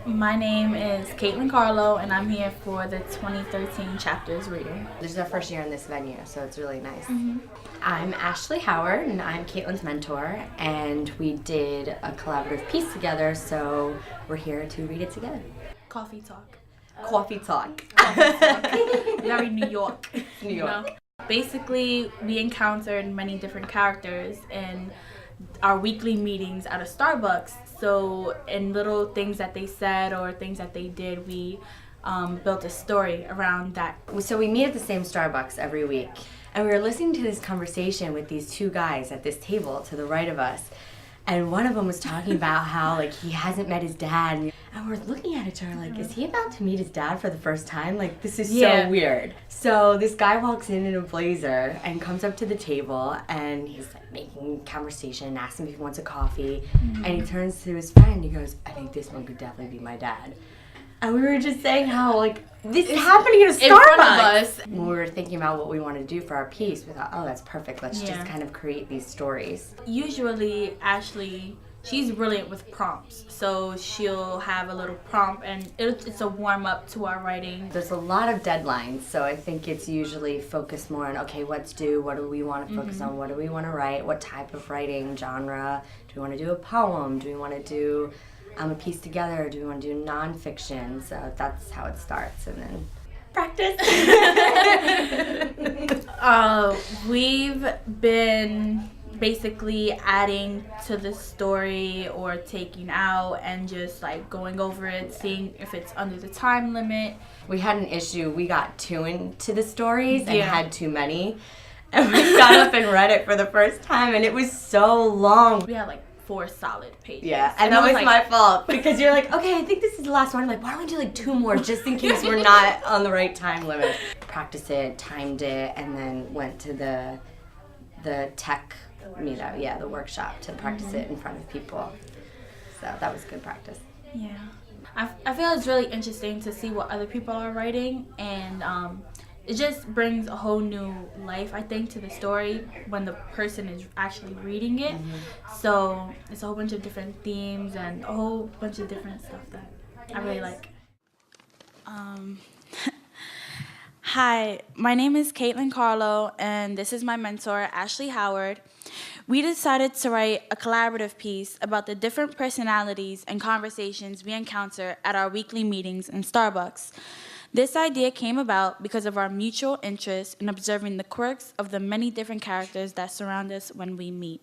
My name is Kaytlin Carlo, and I'm here for the 2013 chapters reading. This is our first year in this venue, so it's really nice. Mm-hmm. I'm Ashley Howard, and I'm Kaytlin's mentor, and we did a collaborative piece together, so we're here to read it together. Coffee talk. Coffee talk. Very New York. New York. You know? Basically, we encountered many different characters in our weekly meetings at a Starbucks. So in little things that they said or things that they did, we built a story around that. So we meet at the same Starbucks every week, and we were listening to this conversation with these two guys at this table to the right of us, and one of them was talking about how he hasn't met his dad, and we're looking at each other like, is he about to meet his dad for the first time? This is so weird. So this guy walks in a blazer and comes up to the table, and he's making conversation, asking if he wants a coffee, and he turns to his friend and he goes, I think this one could definitely be my dad. And we were just saying how this is happening at a Starbucks. In front of us. When we were thinking about what we want to do for our piece, we thought, oh, that's perfect. Let's just kind of create these stories. Usually, Ashley, she's brilliant with prompts. So she'll have a little prompt, and it's a warm-up to our writing. There's a lot of deadlines, so I think it's usually focused more on, okay, what's due? What do we want to focus on? What do we want to write? What type of writing, genre? Do we want to do a poem? Do we want to do a piece together? Do we want to do nonfiction? So that's how it starts, and then practice. We've been basically adding to the story or taking out and just going over it, seeing if it's under the time limit. We had an issue. We got too into the stories and had too many, and we got up and read it for the first time, and it was so long. We had 4 solid pages. Yeah, and that was my fault, because you're like, okay, I think this is the last one. I'm like, why don't we do 2 more just in case we're not on the right time limit? Practiced it, timed it, and then went to the tech meetup, the workshop, to practice it in front of people. So that was good practice. Yeah. I feel it's really interesting to see what other people are writing, and it just brings a whole new life, I think, to the story when the person is actually reading it. So it's a whole bunch of different themes and a whole bunch of different stuff that I really like. Hi, my name is Kaytlin Carlo, and this is my mentor, Ashley Howard. We decided to write a collaborative piece about the different personalities and conversations we encounter at our weekly meetings in Starbucks. This idea came about because of our mutual interest in observing the quirks of the many different characters that surround us when we meet.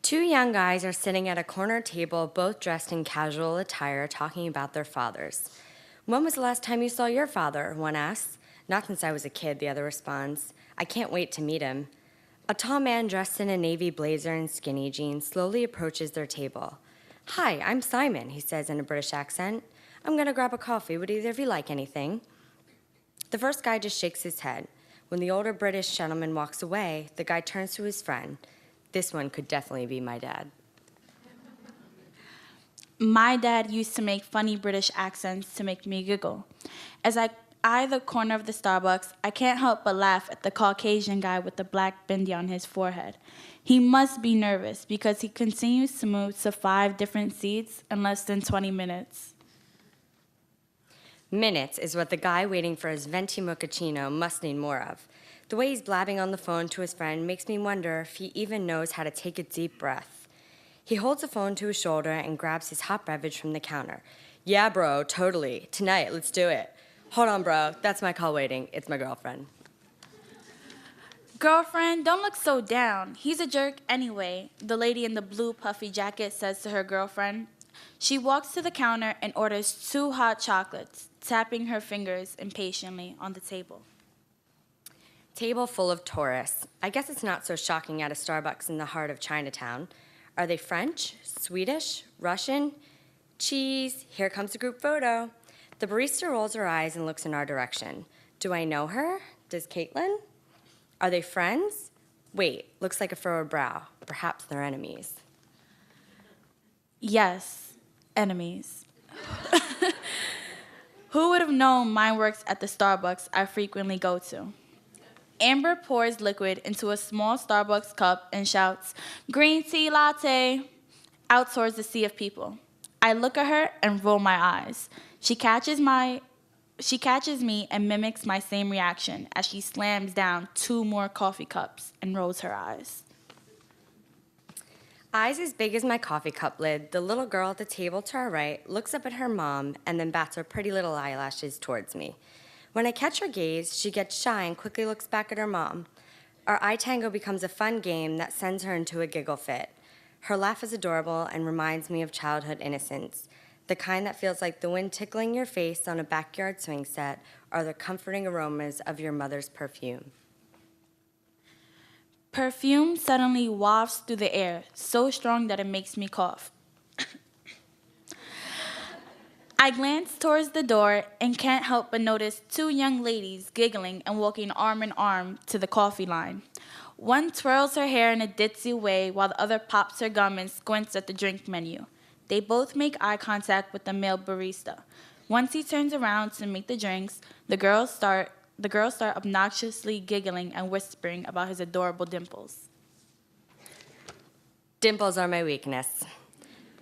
2 young guys are sitting at a corner table, both dressed in casual attire, talking about their fathers. When was the last time you saw your father? One asks. Not since I was a kid, the other responds. I can't wait to meet him. A tall man dressed in a navy blazer and skinny jeans slowly approaches their table. Hi, I'm Simon, he says in a British accent. I'm going to grab a coffee. Would either of you like anything? The first guy just shakes his head. When the older British gentleman walks away, the guy turns to his friend. This one could definitely be my dad. My dad used to make funny British accents to make me giggle. As I eye the corner of the Starbucks, I can't help but laugh at the Caucasian guy with the black bindi on his forehead. He must be nervous because he continues to move to 5 different seats in less than 20 minutes. Minutes is what the guy waiting for his venti mochaccino must need more of. The way he's blabbing on the phone to his friend makes me wonder if he even knows how to take a deep breath. He holds the phone to his shoulder and grabs his hot beverage from the counter. Yeah, bro, totally. Tonight, let's do it. Hold on, bro. That's my call waiting. It's my girlfriend. Girlfriend, don't look so down. He's a jerk anyway, the lady in the blue puffy jacket says to her girlfriend. She walks to the counter and orders 2 hot chocolates, tapping her fingers impatiently on the table. Table full of tourists. I guess it's not so shocking at a Starbucks in the heart of Chinatown. Are they French, Swedish, Russian? Cheese. Here comes a group photo. The barista rolls her eyes and looks in our direction. Do I know her? Does Kaytlin? Are they friends? Wait, looks like a furrowed brow. Perhaps they're enemies. Yes, enemies. Who would have known mine works at the Starbucks I frequently go to? Amber pours liquid into a small Starbucks cup and shouts, "Green tea latte." out towards the sea of people. I look at her and roll my eyes. She catches me and mimics my same reaction as she slams down 2 more coffee cups and rolls her eyes. Eyes as big as my coffee cup lid, the little girl at the table to our right looks up at her mom and then bats her pretty little eyelashes towards me. When I catch her gaze, she gets shy and quickly looks back at her mom. Our eye tango becomes a fun game that sends her into a giggle fit. Her laugh is adorable and reminds me of childhood innocence, the kind that feels like the wind tickling your face on a backyard swing set or the comforting aromas of your mother's perfume. Perfume suddenly wafts through the air, so strong that it makes me cough. I glance towards the door and can't help but notice 2 young ladies giggling and walking arm in arm to the coffee line. One twirls her hair in a ditzy way while the other pops her gum and squints at the drink menu. They both make eye contact with the male barista. Once he turns around to make the drinks, the girls start obnoxiously giggling and whispering about his adorable dimples. Dimples are my weakness.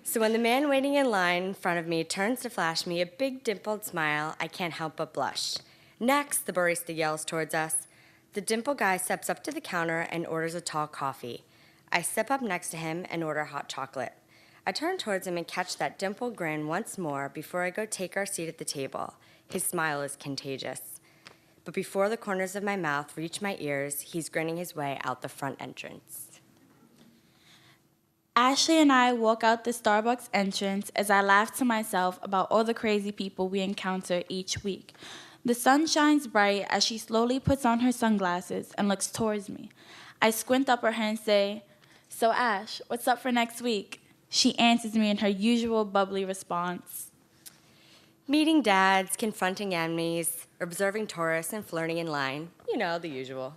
So when the man waiting in line in front of me turns to flash me a big dimpled smile, I can't help but blush. Next, the barista yells towards us. The dimpled guy steps up to the counter and orders a tall coffee. I step up next to him and order hot chocolate. I turn towards him and catch that dimpled grin once more before I go take our seat at the table. His smile is contagious. But before the corners of my mouth reach my ears, he's grinning his way out the front entrance. Ashley and I walk out the Starbucks entrance as I laugh to myself about all the crazy people we encounter each week. The sun shines bright as she slowly puts on her sunglasses and looks towards me. I squint up at her and say, "So Ash, what's up for next week?" She answers me in her usual bubbly response. Meeting dads, confronting enemies, observing tourists, and flirting in line. You know, the usual.